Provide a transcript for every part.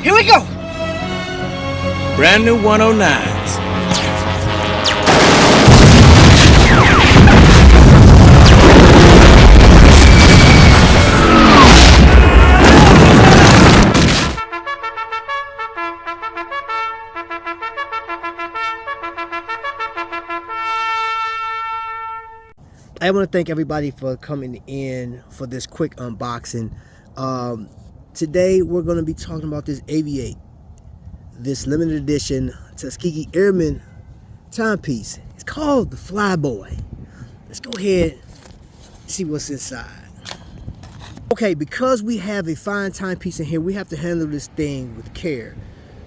Here we go. Brand new 109s. I want to thank everybody for coming in for this quick unboxing. Today we're going to be talking about this AVI-8, this limited edition Tuskegee Airmen timepiece. It's called the Flyboy. Let's go ahead and see what's inside. Okay, because we have a fine timepiece in here, we have to handle this thing with care.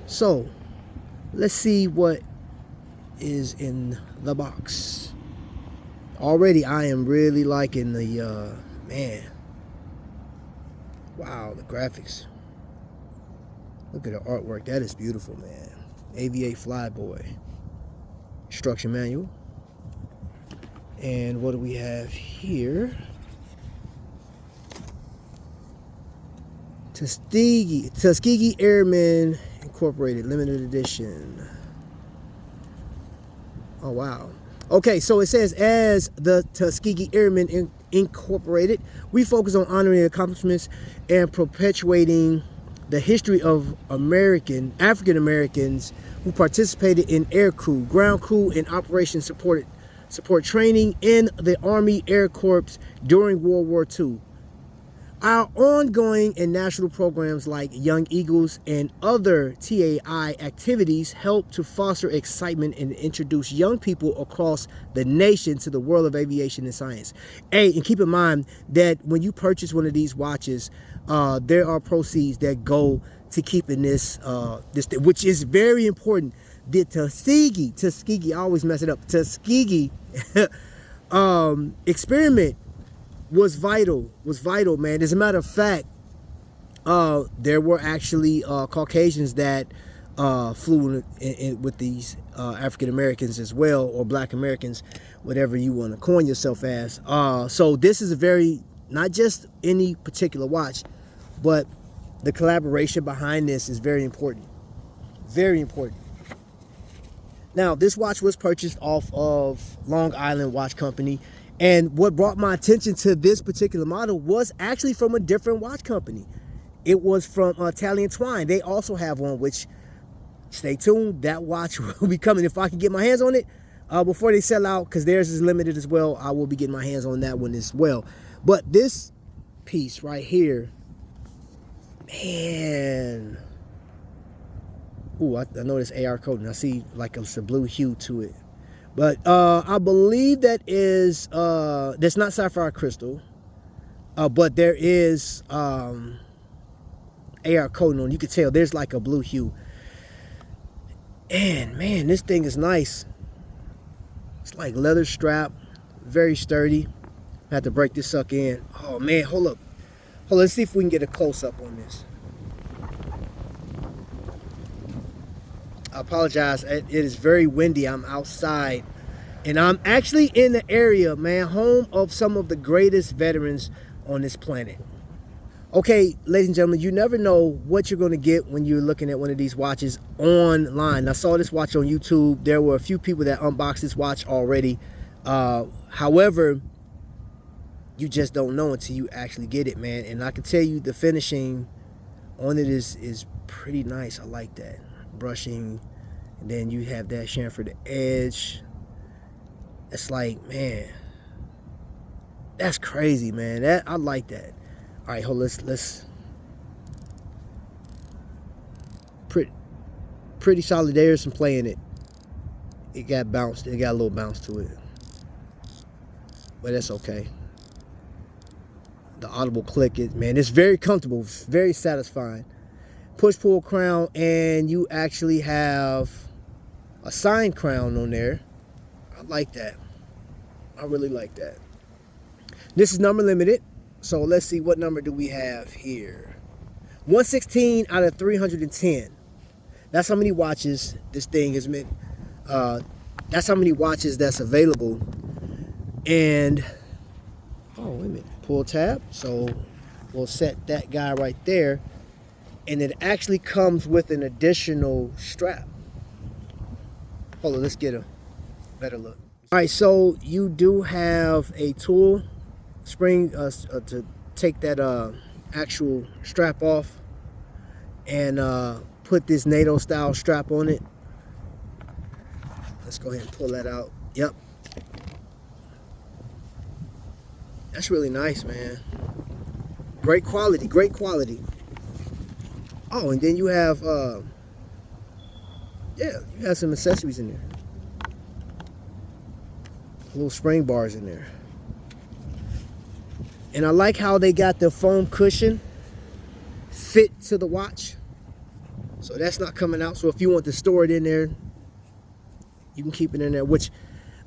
So let's see what is in the box. Already I am really liking the man, wow, the graphics. Look at the artwork. That is beautiful, man. AVI-8 Flyboy instruction manual. And what do we have here? Tuskegee Airmen Incorporated limited edition. Oh wow. Okay, so it says, as the Tuskegee Airmen Incorporated, we focus on honoring accomplishments and perpetuating the history of African Americans who participated in air crew, ground crew, and operation support training in the Army Air Corps during World War II. Our ongoing and national programs like Young Eagles and other TAI activities help to foster excitement and introduce young people across the nation to the world of aviation and science. Hey, and keep in mind that when you purchase one of these watches, there are proceeds that go to keeping this, which is very important. The Tuskegee, I always mess it up, Tuskegee experiment was vital, man. As a matter of fact, there were actually Caucasians that flew in with these African Americans as well, or Black Americans, whatever you want to coin yourself as. So this is a very, not just any particular watch, but the collaboration behind this is very important. Very important. Now, this watch was purchased off of Long Island Watch Company. And what brought my attention to this particular model was actually from a different watch company. It was from Italian Twine. They also have one, which, stay tuned, that watch will be coming. If I can get my hands on it before they sell out, because theirs is limited as well, I will be getting my hands on that one as well. But this piece right here, man. Ooh, I know this AR coating. I see like a blue hue to it. But I believe that is, that's not sapphire crystal, but there is AR coating on. You can tell there's like a blue hue. And man, this thing is nice. It's like leather strap, very sturdy. I have to break this sucker in. Oh man, hold up. Let's see if we can get a close up on this. I apologize, it is very windy. I'm outside and I'm actually in the area, man, home of some of the greatest veterans on this planet. Okay, ladies and gentlemen, you never know what you're going to get when you're looking at one of these watches online. I saw this watch on YouTube. There were a few people that unboxed this watch already. However, you just don't know until you actually get it, man. And I can tell you the finishing on it is pretty nice. I like that. Brushing, and then you have that chamfered edge. It's like, man, that's crazy, man. That, I like that. All right, hold. Let's. Pretty solid. There's some play in it. It got bounced. It got a little bounce to it, but that's okay. The audible click, man, it's very comfortable, very satisfying. Push-pull crown, and you actually have a signed crown on there. I like that. I really like that. This is number limited, so let's see, what number do we have here? 116 out of 310. That's how many watches this thing has meant. That's how many watches that's available. And oh, wait a minute, pull tab. So we'll set that guy right there. and it actually comes with an additional strap. Hold on, let's get a better look. All right, so you do have a tool spring to take that actual strap off and put this NATO style strap on it. Let's go ahead and pull that out. Yep. That's really nice, man. Great quality, great quality. Oh, and then you have, yeah, you have some accessories in there. Little spring bars in there. And I like how they got the foam cushion fit to the watch. So that's not coming out. So if you want to store it in there, you can keep it in there, which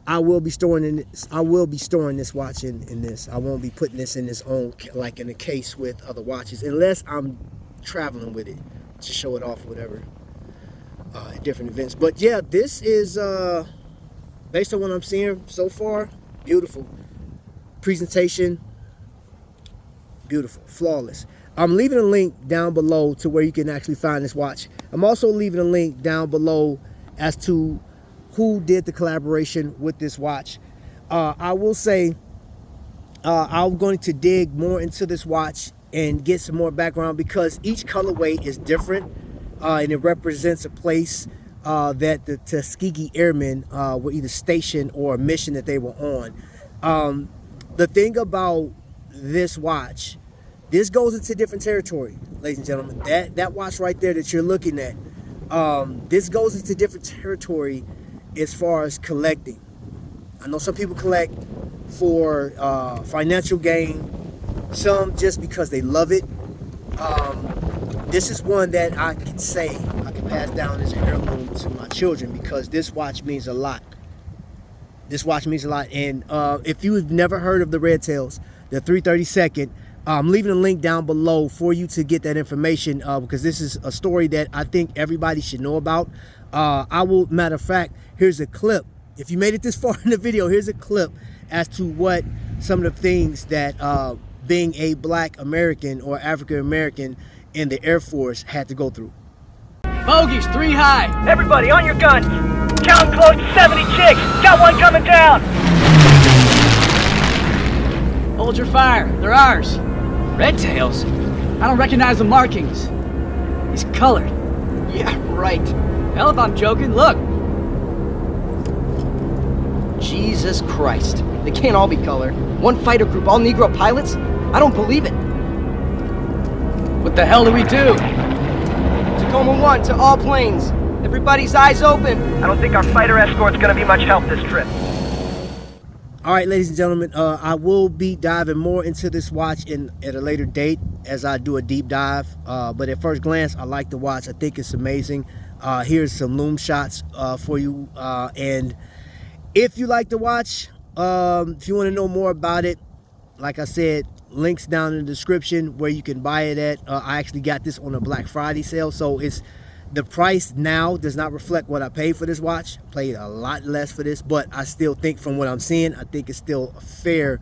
I will be storing in this. I will be storing this watch in this. I won't be putting this in its own, like in a case with other watches, unless I'm traveling with it to show it off, whatever, at different events. But yeah, this is based on what I'm seeing so far, beautiful presentation, beautiful, flawless. I'm leaving a link down below to where you can actually find this watch. I'm also leaving a link down below as to who did the collaboration with this watch. I will say I'm going to dig more into this watch and get some more background, because each colorway is different, and it represents a place that the Tuskegee Airmen were either stationed or a mission that they were on. The thing about this watch, this goes into different territory, ladies and gentlemen. That watch right there that you're looking at, this goes into different territory as far as collecting. I know some people collect for financial gain, some just because they love it. This is one that I can say I can pass down as an heirloom to my children, because this watch means a lot. This watch means a lot. And if you've never heard of the Red Tails, the 332nd, I'm leaving a link down below for you to get that information, because this is a story that I think everybody should know about. Matter of fact, here's a clip. If you made it this far in the video, here's a clip as to what some of the things that being a Black American or African American in the Air Force had to go through. Bogeys, 3 high. Everybody, on your guns. Count close to 70 chicks. Got one coming down. Hold your fire. They're ours. Red tails? I don't recognize the markings. He's colored. Yeah, right. Hell if I'm joking. Look. Jesus Christ. They can't all be colored. One fighter group, all Negro pilots? I don't believe it. What the hell do we do? Tacoma 1 to all planes. Everybody's eyes open. I don't think our fighter escort's gonna be much help this trip. All right, ladies and gentlemen, I will be diving more into this watch at a later date as I do a deep dive. But at first glance, I like the watch. I think it's amazing. Here's some loom shots for you. And if you like the watch, if you want to know more about it, like I said, links down in the description where you can buy it at. I actually got this on a Black Friday sale, so the price now does not reflect what I paid for this watch. I paid a lot less for this, but I still think, from what I'm seeing, I think it's still a fair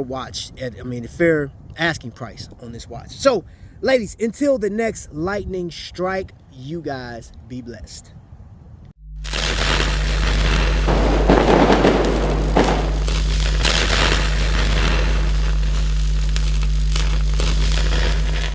watch. A fair asking price on this watch. So, ladies, until the next lightning strike, you guys be blessed.